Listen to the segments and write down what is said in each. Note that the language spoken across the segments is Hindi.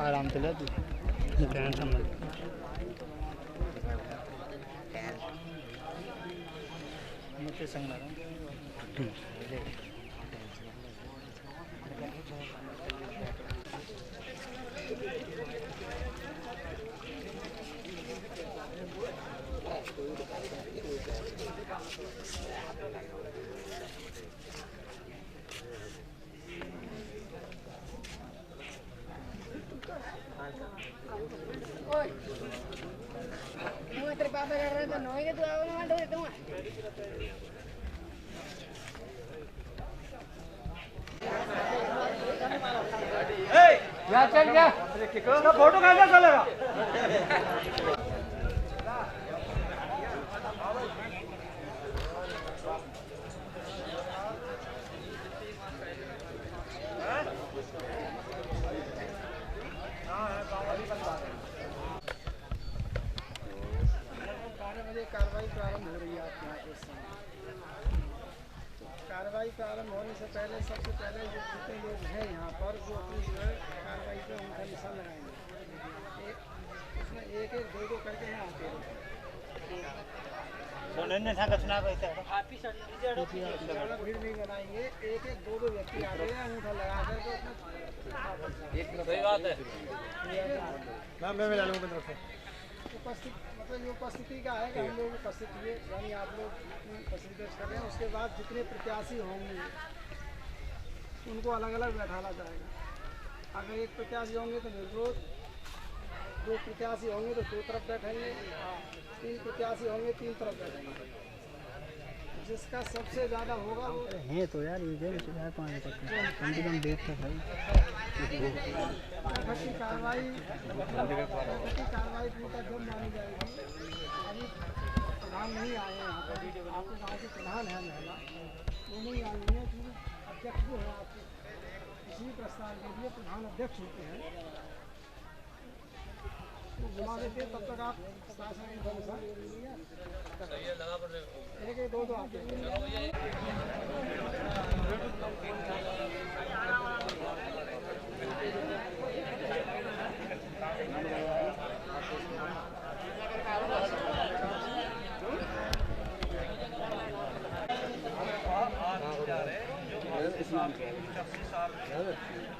आराम से ले तू टेंशन मत मुझे संग ना तेरे पापा कर रहे तो नोए के तू आओ ना डोरे तुम या चल जा इसका फोटो कैसे चलेगा कार्रवाई प्रारंभ हो रही है आपके यहाँ इस समय। कार्रवाई प्रारंभ होने से पहले सबसे पहले जो जितने लोग हैं यहाँ पर वो अपनी जो है कार्रवाई पे उनका निशान लगाएंगे। उसमें एक एक दो दो करके ना आते हैं। भीड़ नहीं बनाएंगे, एक एक दो दो व्यक्ति आ रहे हैं अंगूठा लगा करके उसमें सही बात है। मैं मिला लूँगा तरफ से उपस्थित मतलब ये उपस्थिति का है कि हम लोग उपस्थित हुए यानी आप लोग उपस्थित कर रहे हैं। उसके बाद जितने प्रत्याशी होंगे उनको अलग अलग बैठाना जाएगा। अगर एक प्रत्याशी होंगे तो निर्विरोध, दो प्रत्याशी होंगे तो दो तरफ बैठेंगे, तीन प्रत्याशी होंगे तीन तरफ बैठेंगे। जिसका सबसे ज़्यादा होगा वो है तो यार ये 4-5 तक कम से कम देख सकते की कार्रवाई पूरा जब मानी जाएगी। अभी प्रधान नहीं आए हैं यहाँ पर, आपके गाँव के प्रधान है महिला वो नहीं आई है क्योंकि अध्यक्ष जो है आपके किसी प्रस्ताव के लिए प्रधान अध्यक्ष होते हैं तो घुमा देते तब तक आप एक एक दो दो आते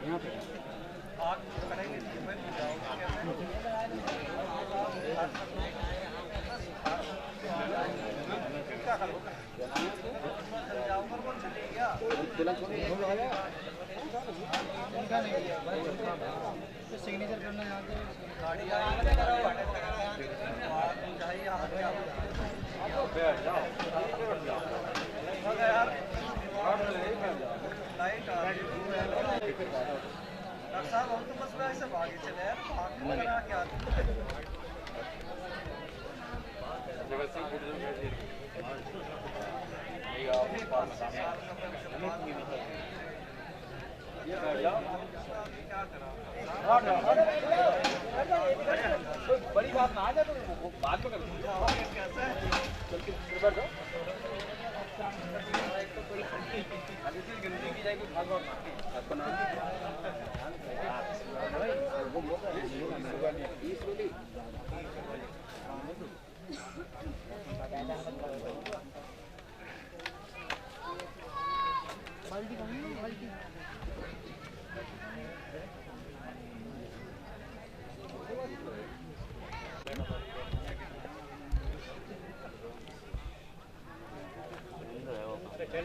यहाँ पे आग करेंगे सिग्नेचर करना डॉक्टर साहब हम तो बस ऐसे भागे चले यार भागना क्या बड़ी बात ना आ जाए तो बात में गिनती की जाएगी आपको नाम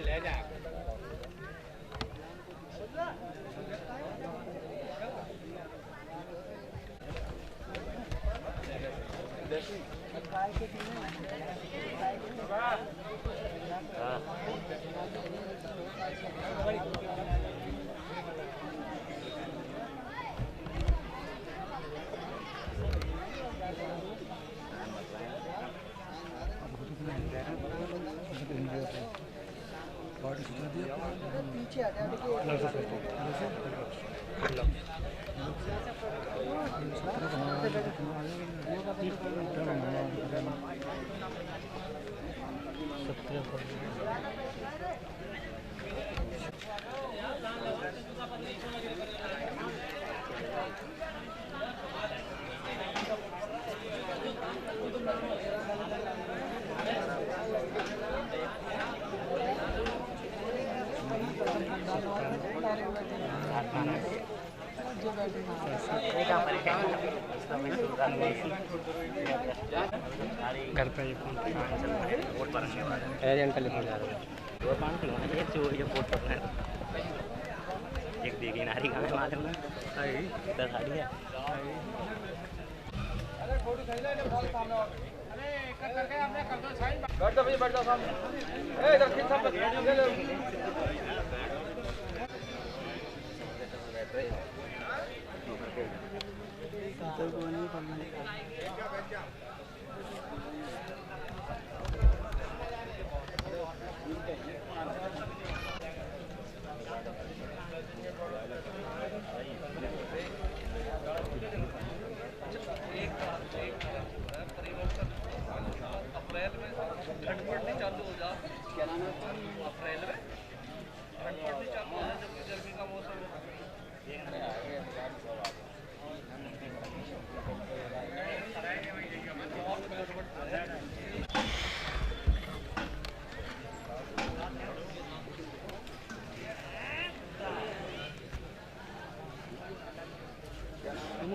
ले जा पीछे आ गया घर पे ही फोन वोट भरने वाले एजेंट टेलीफोन जा रहे हैं वो पान की होने एक जो ये वोट भरना है एक देखी नारी का मालूम है आई तो साड़ी है अरे फोटो खींच ले बॉल सामने अरे कर करके हमने कर दो साइन बैठ जाओ भैया बैठ जाओ सामने ए इधर खींच सब ले लो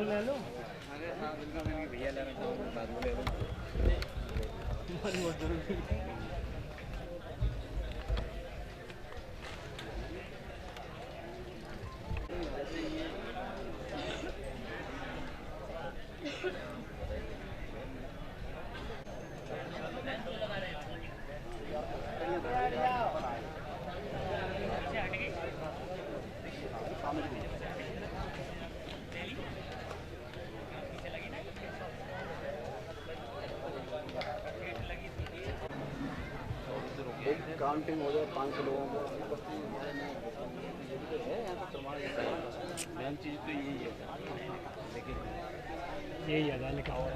ले लो भैया ले रहा हूँ बाद में ले लो काउंटिंग हो जाए 500 लोगों को मेन चीज़ तो यही है लेकिन यही है लिखा हुआ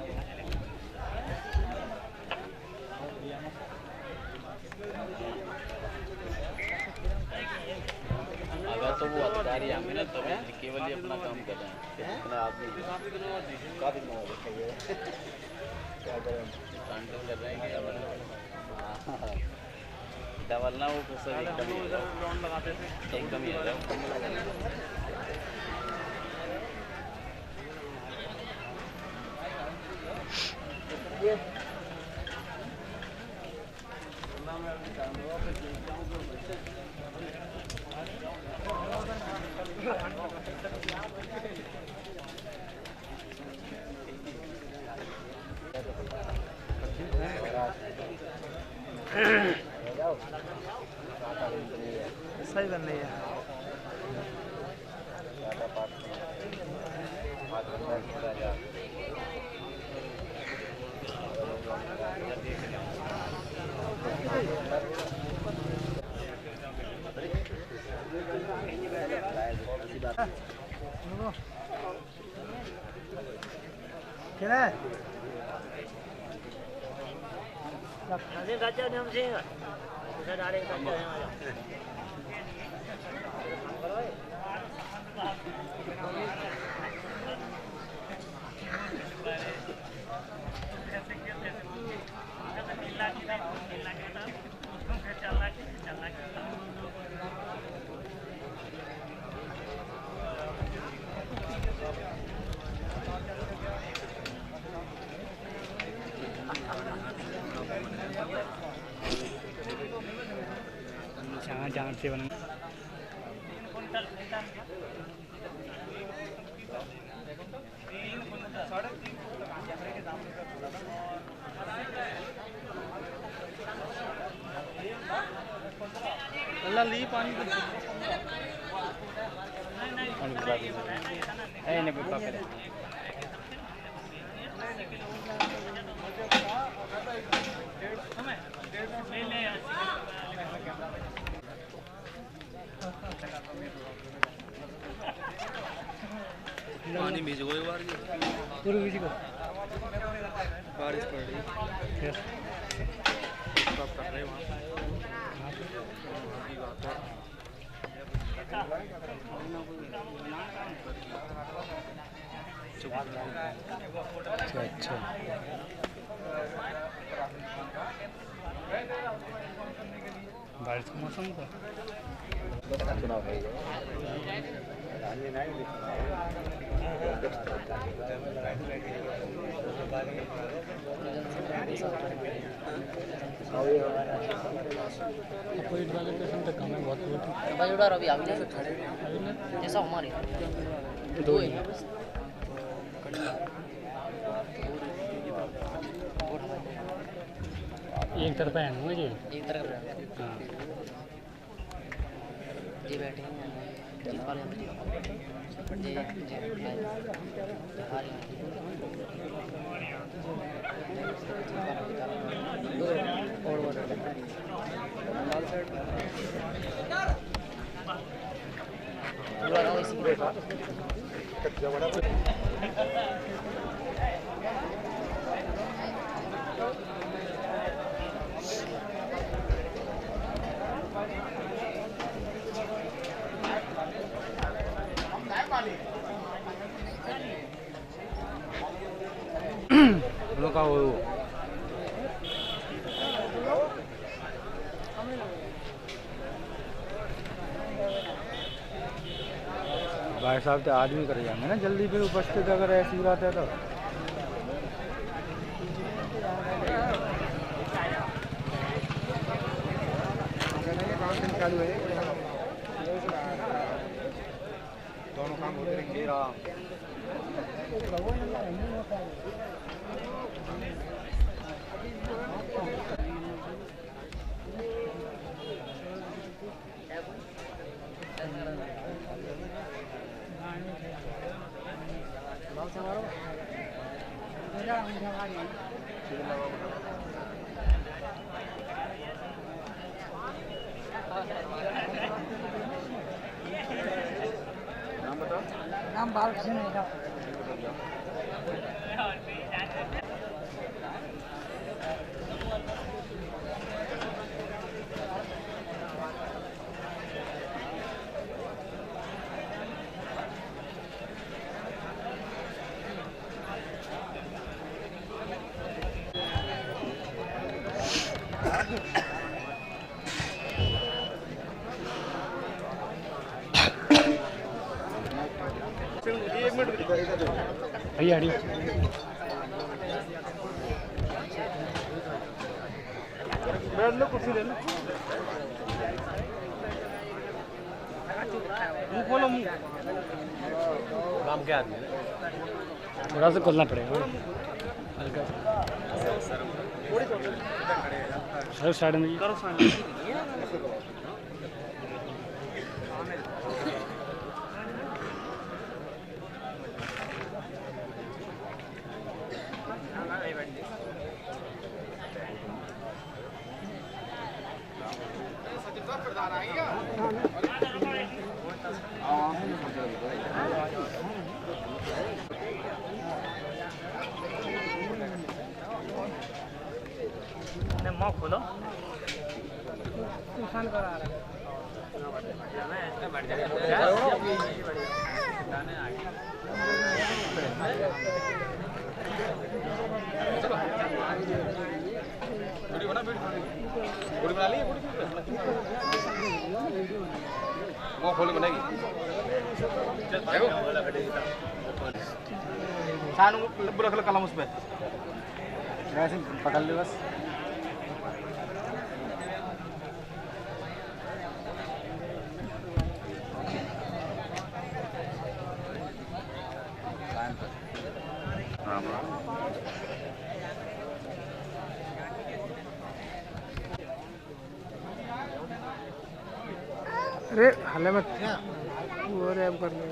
अगर तो वो अधिकारी आएंगे ना तो केवल ही अपना काम कर रहे हैं अपने आदमी का दिन क्या करें काउंटिंग कर रहे हैं डबल ना वो सर एकदम ही लगाते थे एकदम ही सही बन रही है क्या है राज्य नियम से डायरेक्ट जान से बना अल्लाह ली पानी पानी भिजो एक बार पूरी भिज को बारिश पड़ रही फिर सब कर रहे वहाँ अच्छा अच्छा बारिश का मौसम था। कोविड वाले पेशेंट तक कम है बहुत। अभी आगे जैसे खड़े जैसा हमारे दो ही एक तरफ है ना जी, एक तरफ हाँ जी बैठे हैं जी वाले जी और का वो भाई साहब तो आदमी कर जाएंगे ना जल्दी फिर उपस्थित अगर ऐसी बात है तो। चालू है दोनों काम होते रहेंगे। नाम बताओ। नाम बालकृष्ण है। भैया ले लो कुर्सी ले लो। बोलो काम क्या आदमी थोड़ा सा खोलना पड़ेगा हल्का सर साइड में करो मुँह खोलो तूफान करा रहा खोल बनेगी रख लो कलम उस पर ऐसे पकड़ ले बस। अरे हले मत वो रैप कर ले।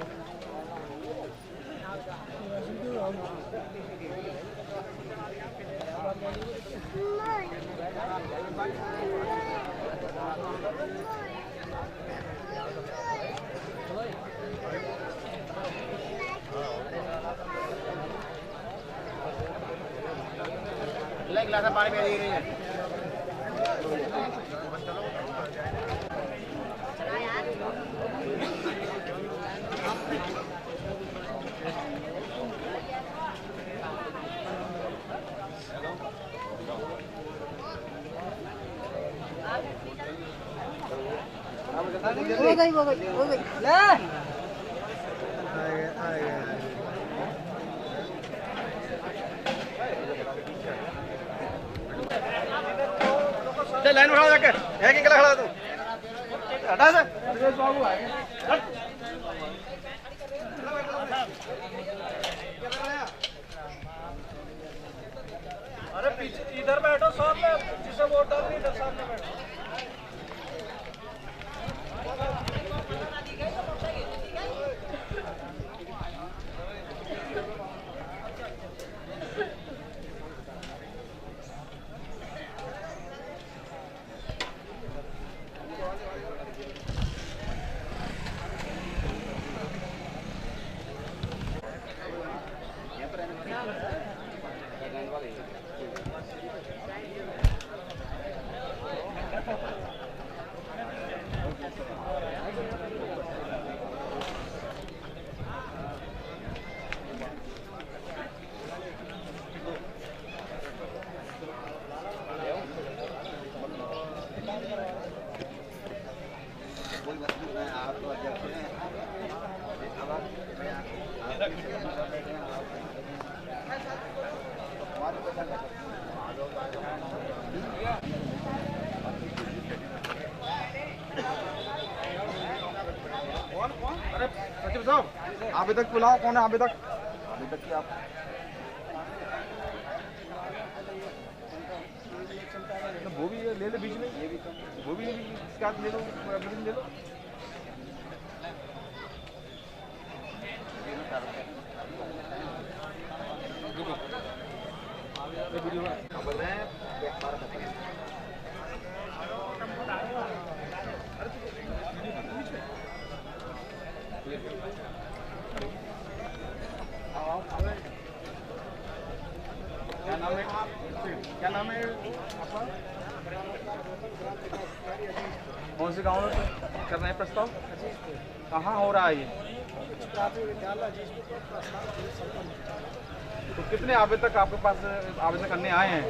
ले गिलास पानी पिला दी रही है। गई ले चल लाइन में खड़ा जाकर एक ही खड़ा तू हटा से अरे पीछे इधर बैठो सामने जिसे वोट डालनी इधर सामने बैठो अरे सचिव साहब आवेदक बुलाओ कौन है आवेदक की आप वो भी ले लो बीच में वो भी इसके हाथ ले लो ले लो क्या नाम है आपका कौन से गाँव में कर रहे हैं प्रस्ताव कहाँ हो रहा है ये तो कितने आवेदक आपके पास आवेदन करने आए हैं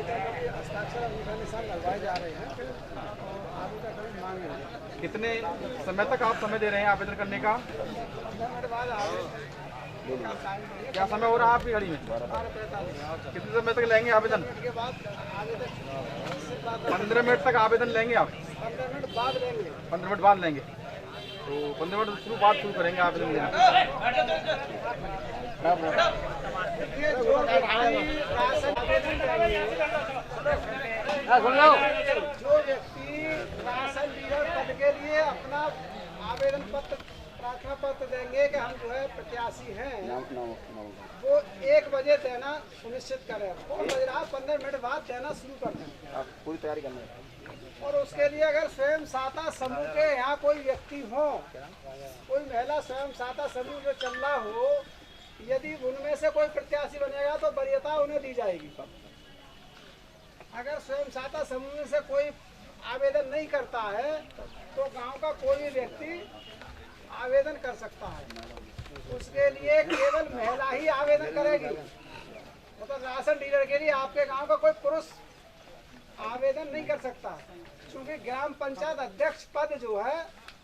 कितने समय तक आप समय दे रहे हैं आवेदन करने का क्या समय हो रहा है आपकी घड़ी में कितने समय तक लेंगे आवेदन 15 मिनट तक आवेदन लेंगे आप 15 मिनट बाद लेंगे तो 15 मिनट शुरू करेंगे आवेदन लेना जो व्यक्ति राशन डीलर पद के लिए अपना आवेदन पत्र प्रार्थना पत्र देंगे कि हम जो है प्रत्याशी हैं वो 1 बजे देना सुनिश्चित करें 4 बज रहा 15 मिनट बाद देना शुरू कर दें पूरी तैयारी करना और उसके लिए अगर स्वयं सहायता समूह के यहाँ कोई व्यक्ति हो कोई महिला स्वयं सहायता समूह जो चल रहा हो यदि उनमें से कोई प्रत्याशी बनेगा तो वरीयता उन्हें दी जाएगी अगर स्वयं सहायता समूह में से कोई आवेदन नहीं करता है तो गांव का कोई व्यक्ति आवेदन कर सकता है उसके लिए केवल महिला ही आवेदन करेगी मतलब राशन डीलर के लिए आपके गांव का कोई पुरुष आवेदन नहीं कर सकता क्योंकि ग्राम पंचायत अध्यक्ष पद जो है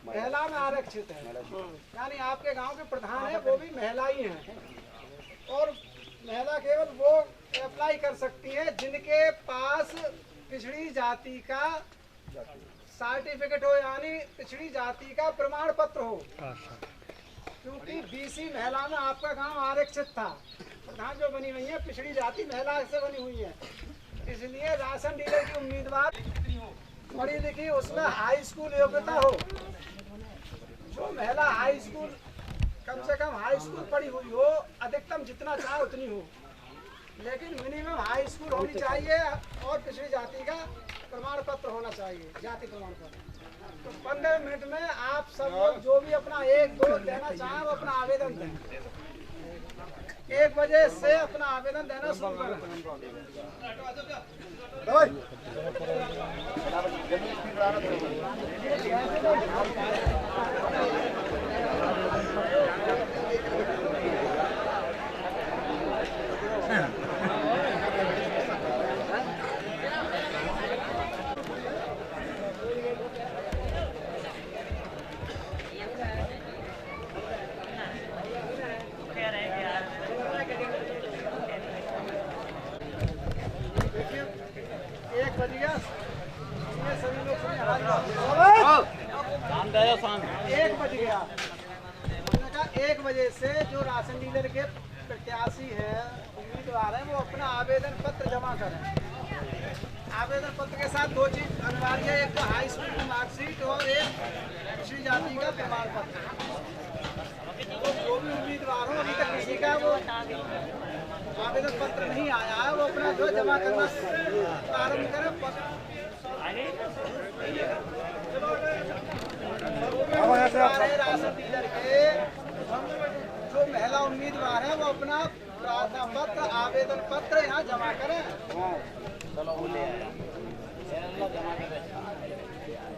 महिला में आरक्षित है यानी आपके गांव के प्रधान है वो भी महिला ही है और महिला केवल वो अप्लाई कर सकती है जिनके पास पिछड़ी जाति का सर्टिफिकेट हो यानी पिछड़ी जाति का प्रमाण पत्र हो क्योंकि बीसी महिला में आपका गांव आरक्षित था प्रधान जो बनी हुई है पिछड़ी जाति महिला से बनी हुई है इसलिए राशन डीलर की उम्मीदवार पढ़ी लिखी उसमें हाई स्कूल योग्यता हो जो महिला हाई स्कूल कम से कम हाई स्कूल पढ़ी हुई हो अधिकतम जितना चाहे उतनी हो लेकिन मिनिमम हाई स्कूल होनी चाहिए और पिछड़ी जाति का प्रमाण पत्र होना चाहिए जाति प्रमाण पत्र तो 15 मिनट में आप सब लोग जो भी अपना 1-2 देना चाहें वो अपना आवेदन दें 1 बजे से अपना आवेदन देना शुरू करें गया, ये सभी लोग सुनिए, हमारी बात। 1 बज गया। हमने कहा 1 बजे से जो राशन डीलर के प्रत्याशी हैं, उम्मीदवार हैं, वो अपना आवेदन पत्र जमा करें। आवेदन पत्र के साथ 2 चीज अनिवार्य है, एक तो हाई स्कूल की मार्कशीट और एक पिछड़ी जाति का प्रमाण पत्र। तो जो भी उम्मीदवार हो, अभी तक किसी का वो आवेदन पत्र नहीं आया है, वो अपना जो जमा करना प्रारंभ करें। राशन डीलर के जो महिला उम्मीदवार है, वो अपना प्रार्थना पत्र, आवेदन पत्र यहाँ जमा करें,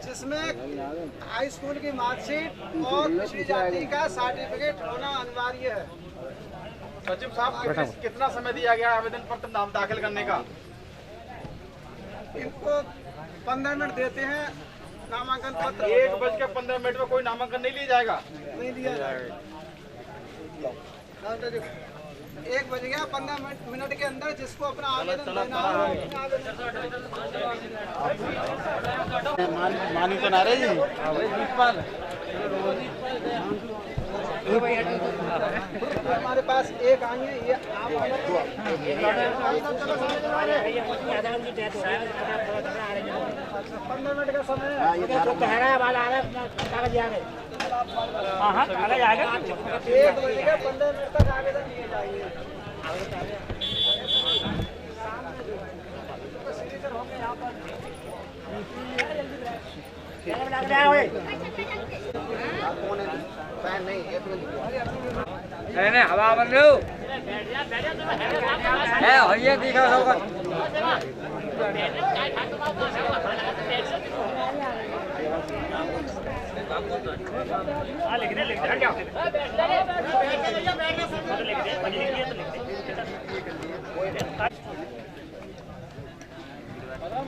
जिसमें हाई स्कूल की मार्कशीट और पिछड़ी जाति का सर्टिफिकेट होना अनिवार्य है। सचिव साहब, कितना समय दिया गया आवेदन पत्र नाम दाखिल करने का? इनको 15 मिनट देते हैं नामांकन पत्र। 1:15 में कोई नामांकन नहीं लिया जाएगा? नहीं लिया जाएगा। 1 बज गया, 15 मिनट के अंदर जिसको अपना आवेदन देना हो, मानी तो ना रही हमारे पास एक आई है, ये आप 15 मिनट का समय है। 1 बज गया, 15 मिनट तक आवेदन दिए जाएंगे। नहीं हवा बन लो भैया दिखा होगा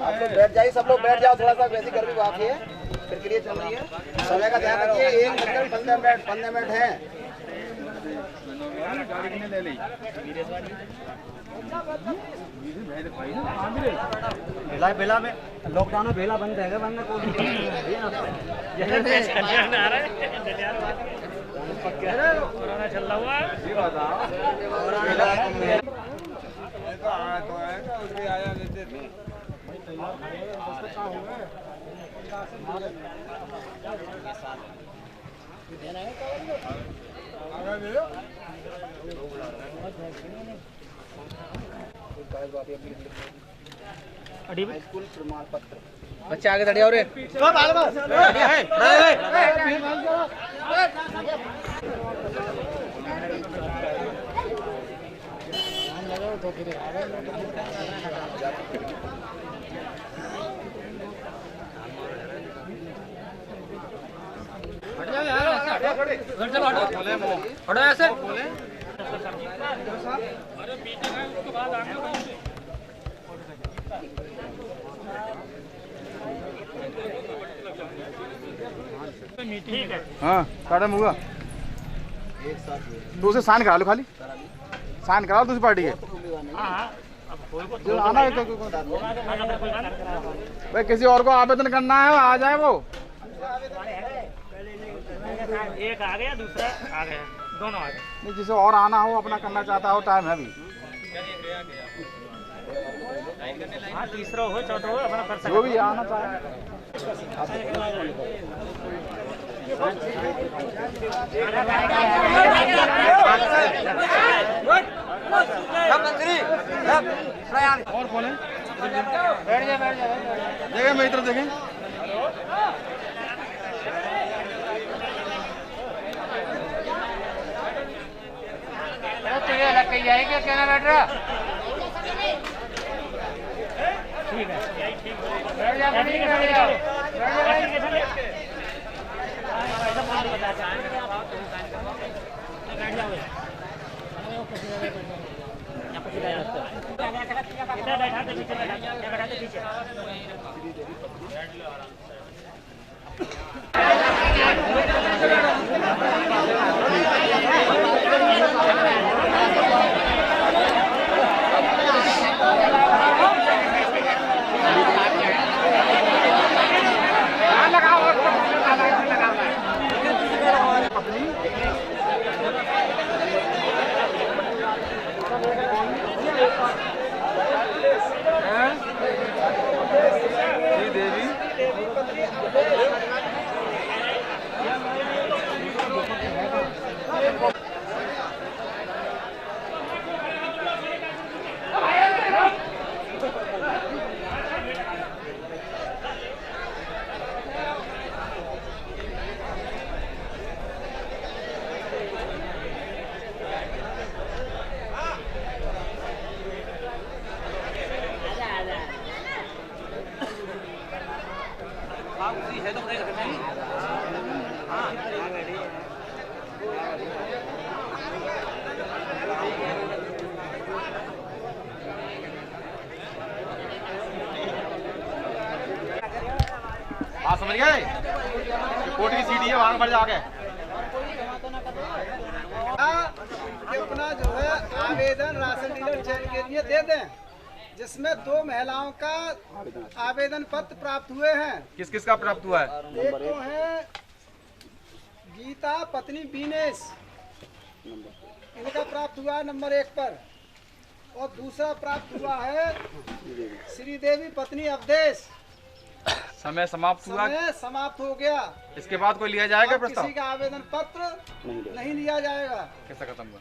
आप लोग बैठ जाइए, सब लोग बैठ जाओ, थोड़ा सा वैसी गर्मी बाकी है, फिर के लिए चल रही है। समय का ध्यान रखिए, 15 मिनट है। बेला में लॉकडाउन में बेला बंद रहेगा, वरना कोई कोरोना चल रहा स्कूल प्रमाण पत्र बच्चे आगे खड़े हो रहे हटो ऐसे हाँ काटा मुगा दूसरे साइन करा लो, खाली साइन करा लो दूसरी पार्टी के। जो आना है भाई, किसी और को आवेदन करना है आ जाए वो। एक आ गया, दूसरा आ गया, दोनों आ गए। नहीं, जिसे और आना हो, अपना करना चाहता हो, टाइम है अभी। हाँ, तीसरा हो चौथा हो अपना कर सकते, जो भी आना चाहे। और बोले बैठ जा देखें, मेरी तरफ देखें। तुझे लग गई जाएगी क्या ना बैठ रहा? ठीक है, बैठ जा बैठ जा हाँ समझ गए, कोर्ट की सीढ़ी है वहां पर जाके अपना जो है आवेदन राशन डीलर चयन के लिए दे दें, जिसमें 2 महिलाओं का आवेदन पत्र प्राप्त हुए हैं। किस किस का प्राप्त हुआ है? एक तो है गीता पत्नी बीनेश, इनका प्राप्त हुआ है नंबर 1 पर, और दूसरा प्राप्त हुआ है श्रीदेवी पत्नी अवधेश। समय समाप्त हुआ, समय समाप्त हो गया। इसके बाद कोई लिया जाएगा प्रस्ताव? किसी का आवेदन पत्र नहीं लिया जाएगा। कैसा खत्म हुआ?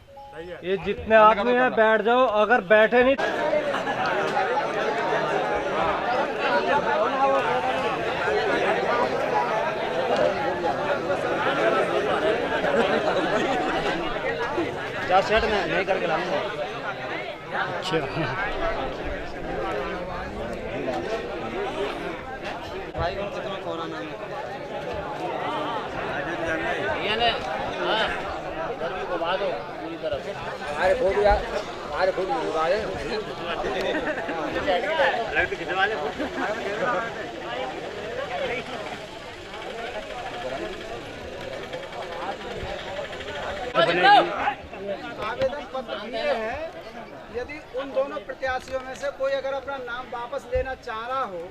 ये जितने आदमी हैं बैठ जाओ, अगर बैठे नहीं सेट में नहीं करके लाऊंगा। भाई कौन कितना कोना नाम है ये ने हां गर्मी को बादो पूरी तरफ हमारे फोटो यार, हमारे फोटो लगा दे अलग तो खिंचवा ले। आवेदन पत्र दिए हैं, यदि उन दोनों प्रत्याशियों में से कोई अगर अपना नाम वापस लेना चाह रहा हो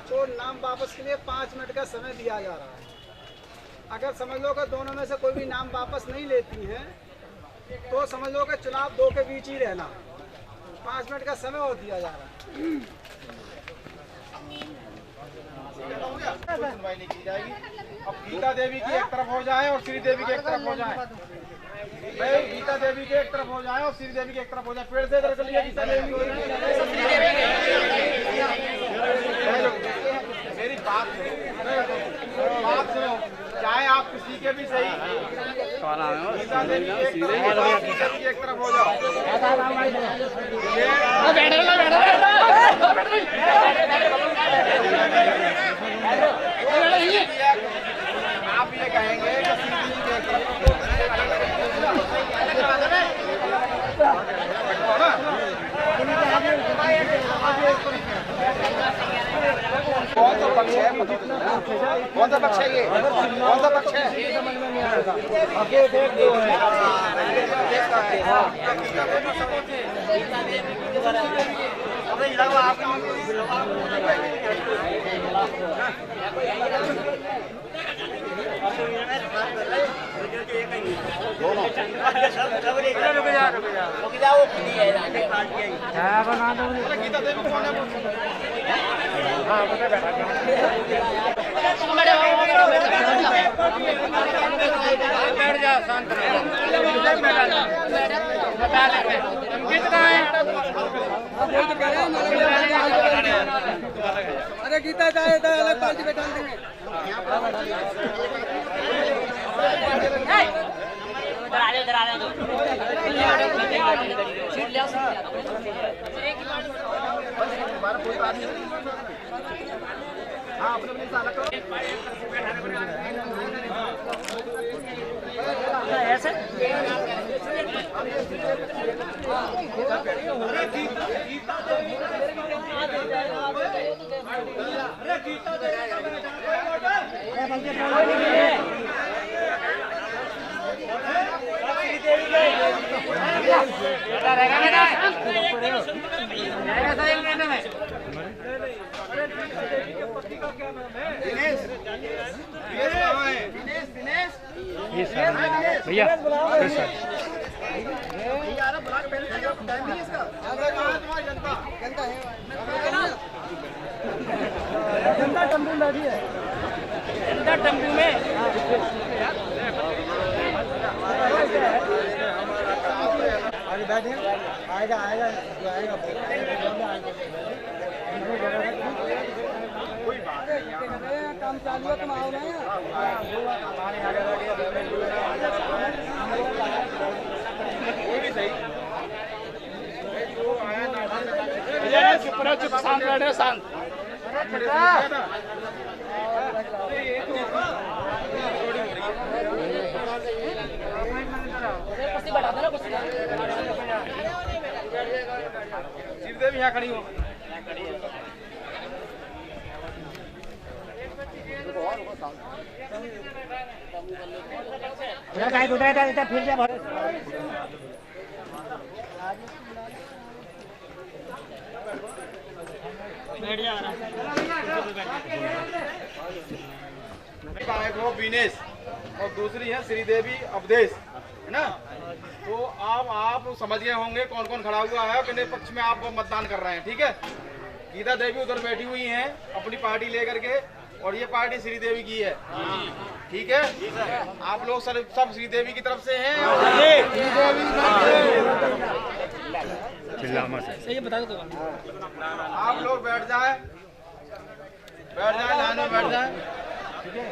तो नाम वापस के लिए 5 मिनट का समय दिया जा रहा है। अगर समझ लो कि दोनों में से कोई भी नाम वापस नहीं लेती है तो समझ लो कि चुनाव 2 के बीच ही रहना। 5 मिनट का समय और दिया जा रहा है। सुनवाई नहीं की जाएगी। अब गीता देवी की एक तरफ हो जाए और श्री देवी की एक तरफ हो जाए, भाई गीता देवी की एक तरफ हो जाए और श्री देवी की एक तरफ हो जाए। पेड़ से इधर कर लिया गीता देवी को। मेरी बात सुनो, चाहे आप किसी के भी सही, गीता देवी की एक तरफ हो जाओ। आप ये कहेंगे कि सीधी के एक तरफ कौन सा पक्ष है? कौन सा पक्ष है ये? कौन सा पक्ष है? बना दो। गीता देवी कौन है? हाँ बैठा बैठ जा, शांत अरे गीता चाहे तो अलग पार्टी पे डाल देंगे। इधर आ दो सीट ले आओ। हाँ अपने अपने साला करो। ऐसे भैया जनता टम्पू बैठी है। जनता टम्पू में आगे बैठे आएगा आएगा जो आएगा काम चालू है, तुम आओ ना। कोई भी सही चुप शांत बैठे, शांत। कुश्ती बैठा दो ना कुश्ती। श्रीदेवी यहाँ खड़ी हो। फिर से बैठ जा एक वो विनेश और दूसरी है श्रीदेवी अवधेश, है ना। तो आप समझ गए होंगे कौन कौन खड़ा हुआ है और कितने पक्ष में आप मतदान कर रहे हैं, ठीक है। गीता देवी उधर बैठी हुई हैं अपनी पार्टी लेकर के, और ये पार्टी श्रीदेवी की है, ठीक है। आप लोग सब श्रीदेवी की तरफ से हैं। सही बता दो। आप लोग बैठ जाए, लाइन में बैठ जाए, ठीक है।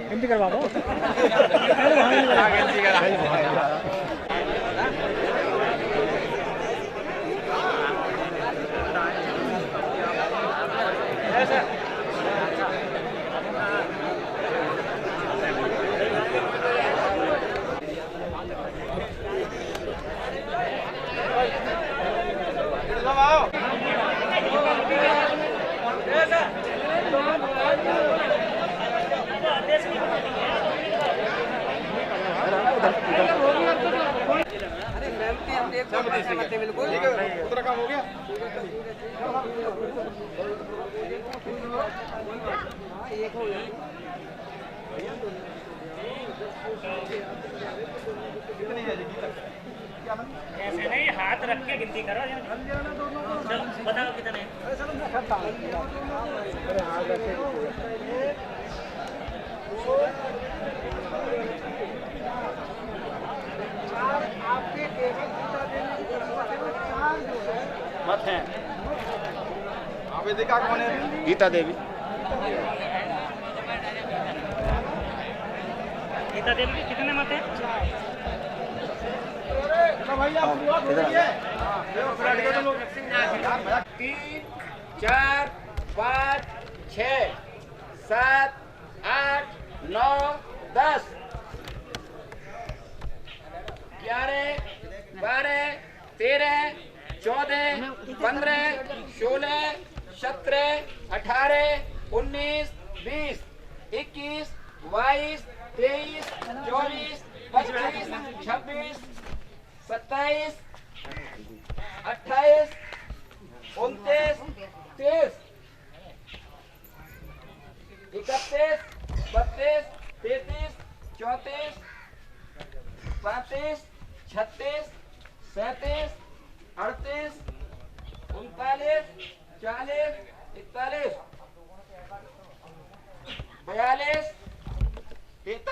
हिंदी करवा दो। बिल्कुल ठीक है, उतना काम हो गया। ऐसे नहीं, हाथ रख के गिनती करो। चलो बताओ कितने। मत है आवेदिका कौन है? गीता देवी। गीता देवी के कितने मत हैं? भैया 3, 4, 5, 6, 7, 8, 9, 10, 11, 12, 13, 14, 15, 16, 17, 18, 19, 20, 21, 22, 23, 24, 25, 26, 27, 28, 29, 30, 31, 32, 33, 34, 35, 36, 37, 38, 39, 40, 41, 42,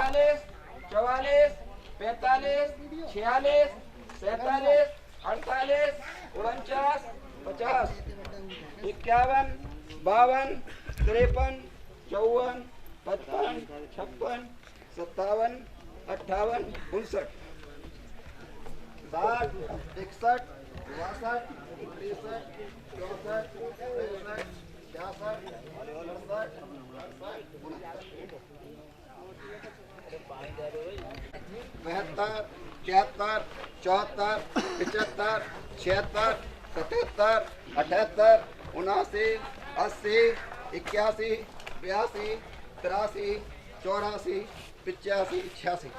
43, 44, 45, 46, 47, 48, 49, 50, 51, 52, 53, 54, 55, 56, 57, 58, 59, 60, 61, 62, 63, 64, 65, 66, 72, 73, 74, 75, 76, 77, 78, 79, 80, 81, 82, 83, 84, 85, 86।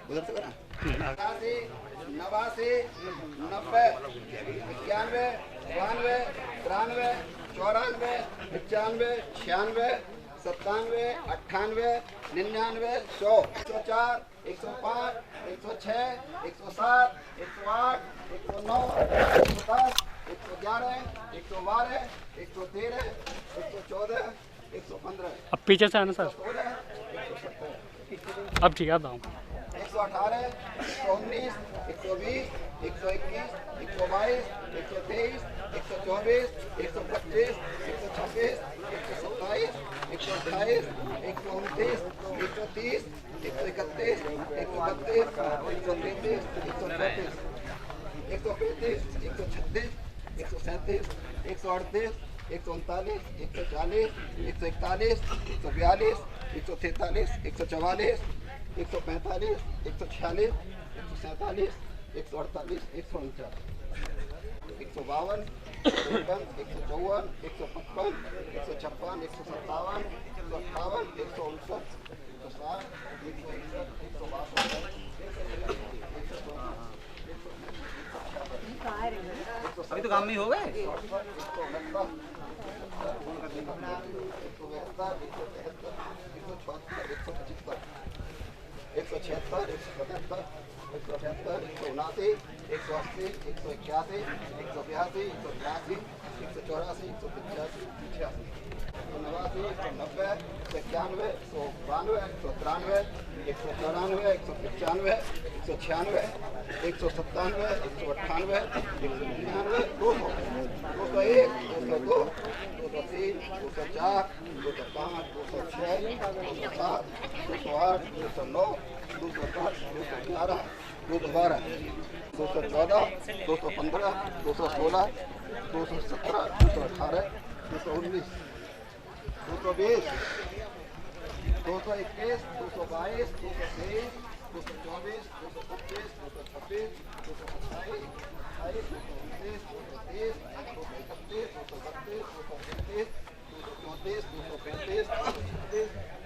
उधर से करा 88, 89, 90, 91, 92, 93, 94, 95, 96, 97, 98, 99, 100, 104, 105, 106, 107, 108, 109, 110, 111, 112, 113, 114, 115। अब पीछे से आना सर। अब ठीक है, बताओ। 118, 119, 120, 121, 122, 123, 124, 125, 126, 127, 128, 129, 130, 131, 132, 133, 134, 135, 136, 137, 138, 139, 140, 141, 142, 143, 144, 145, 146, 147, 148, 149, 152, 154, 155, 156, 157, 158, 159, 160, अभी तो काम में हो गए। 176, 177, 178, 179, 180, 181, 182, 183, 184, 185, 190, 191, 192, 193, 194, 195, 196, 197, 198, 199, 200, 201, 202, 203, 204, 205, 206, 207, 208, 209, 210, 211, 212, 214, 215, 216, 217, 218, 219, 220, 221, 222, 223, 224, 225, 226, 227, 228, 229, 230, 231, 232, 233,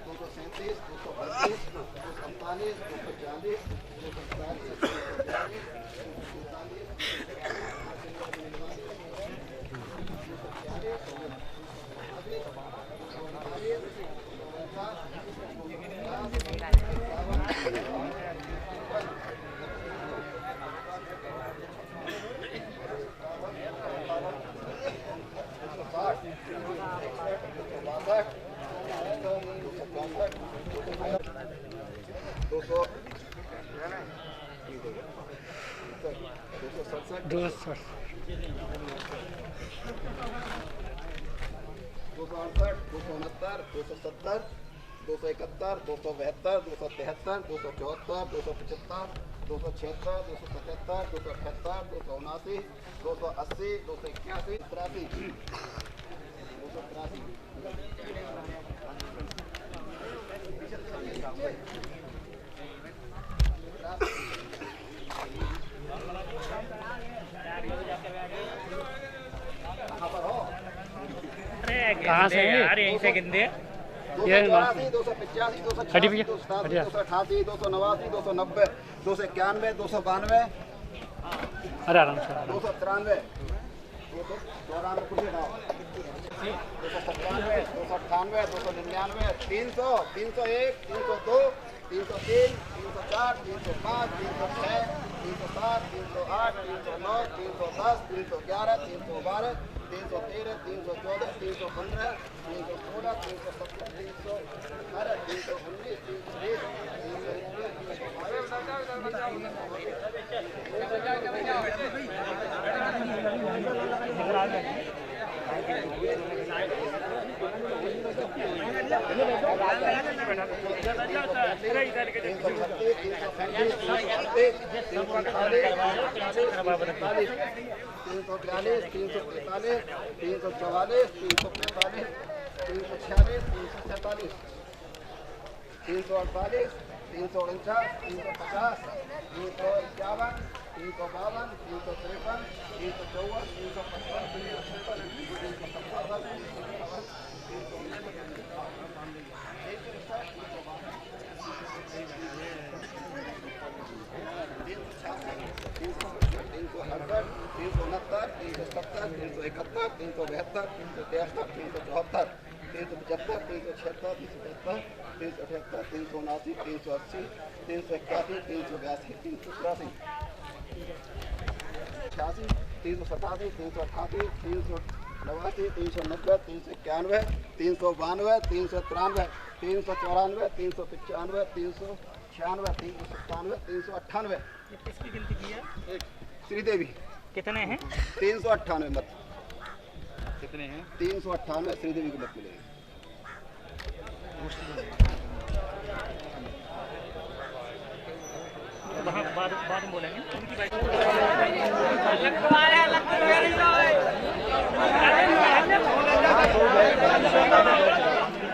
234, 235, 237, 238, 239, 240, 260, 268, 269, 270, 271, 272, 273, 274, 275, 276, 277, 278, 280, 281, 283, कहाँ से है? यार यहीं से गिनते हैं। 284, 285, 286, हटी भैया, 287, 288, 289, 290, 291, 292, अरे आराम से 293, 294, कुछ हटाओ, 297, 298, 299, 300, 301, 302, 303, 304, 305, 306, 307, 308, 309, 310, 311, 312, 313, 314, 315, 316, 317, 318, 319, किसकी गिनती की है? श्रीदेवी कितने हैं? 398 मत, कितने हैं? 398 श्रीदेवी की मत मिलेगी। बाद में बोलेंगे।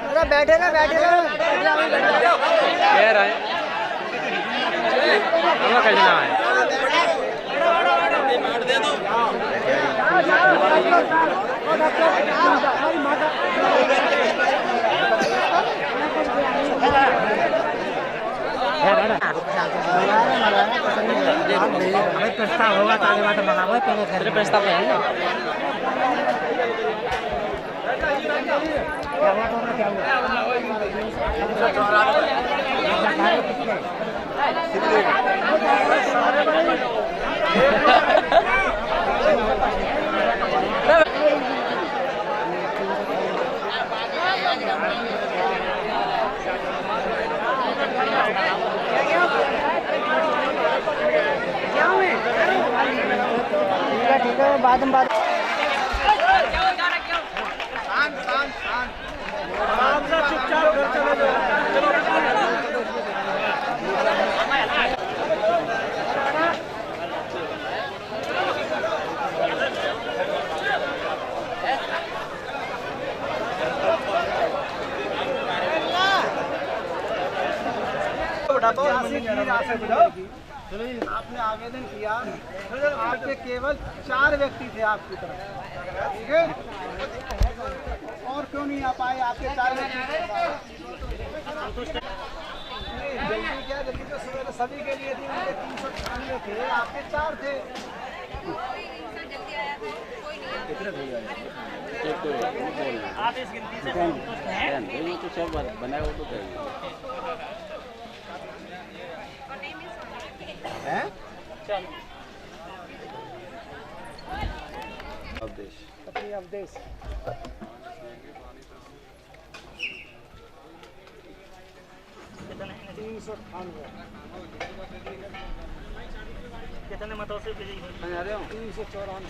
अरे बैठे ना यार आए हम लोग खेलना है प्रस्ताव होगा तो आगे बात मंगाओ पहले प्रस्ताव है ना ठीक है बाद में बात आपने आवेदन किया, आपके केवल 4 व्यक्ति थे आपकी तरफ, ठीक है? और क्यों नहीं आ पाए आपके 4 व्यक्ति? जल्दी क्या जल्दी तो सभी के लिए थी, उनके 398 थे, आपके 4 थे। आप इस गिनती से संतुष्ट हैं? तो सब बनाए वो तो अपनी अवदेश कितने मतों से विजयी हुई? 394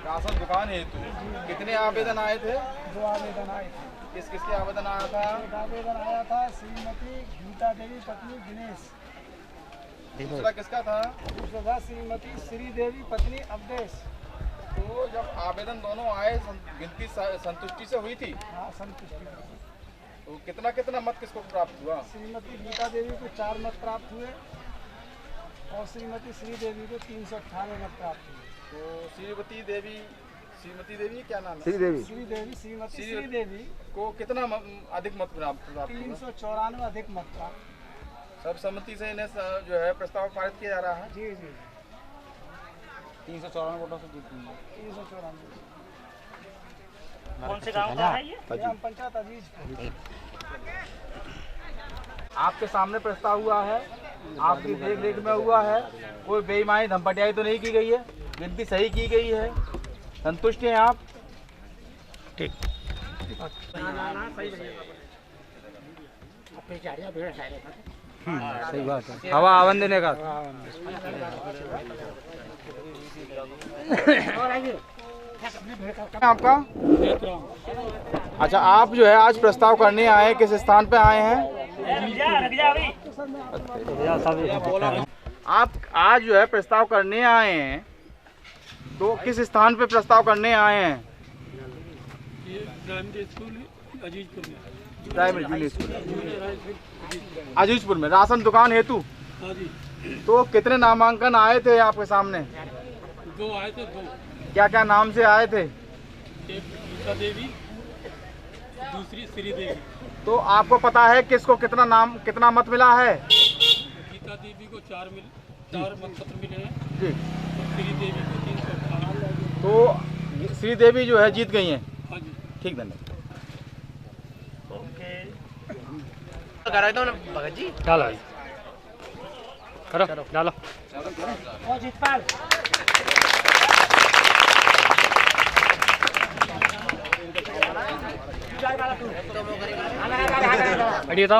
राशन दुकान हेतु कितने आवेदन आए थे? 2 आवेदन आए थे। किस किसके आवेदन आया था? एक आवेदन आया था श्रीमती गीता देवी पत्नी दिनेश, दूसरा किसका था? दूसरा था श्रीमती श्रीदेवी पत्नी अवदेश। तो जब आवेदन दोनों आए गिनती संतुष्टि से हुई थी, हाँ संतुष्टि। तो कितना कितना मत किसको प्राप्त हुआ? श्रीमती गीता देवी को 4 मत प्राप्त हुए और श्रीमती श्रीदेवी को 398 मत प्राप्त हुए। तो श्रीमती देवी क्या नाम है? श्रीदेवी श्रीमती श्रीदेवी को कितना अधिक मत प्राप्त हुआ? 394 अधिक मत प्राप्त। सर्वसम्मति से इन्हें जो है प्रस्ताव पारित किया जा रहा है। जी जी 394 वोटों से जीत गई। 394। कौन से गांव का है ये? ग्राम पंचायत अजीजपुर। आपके सामने प्रस्ताव हुआ है, आपकी देख रेख में हुआ है, कोई बेईमानी धमपटियाई तो नहीं की गई है, गिनती सही की गई है, संतुष्ट हैं आप? ठीक सही बात है। हवा आवन देने का आपका? अच्छा, आप जो है आज प्रस्ताव करने आए, किस स्थान पे आए हैं? आप आज जो है प्रस्ताव करने आए हैं, तो किस स्थान पे प्रस्ताव करने आए हैं? प्राइमरी जूनियर स्कूल अजीजपुर में राशन दुकान हेतु। तो कितने नामांकन आए थे आपके सामने? 2 आए थे। 2 क्या क्या नाम से आए थे? एक गीता देवी, दूसरी श्रीदेवी। तो आपको पता है किसको कितना मत मिला है? गीता देवी को 4 मत पत्र मिले हैं जी। और श्रीदेवी को 398। तो श्रीदेवी जो है जीत गई हैं। हाँ जी। ठीक, धन्यवाद। डालो करो डालो। बढ़िया था।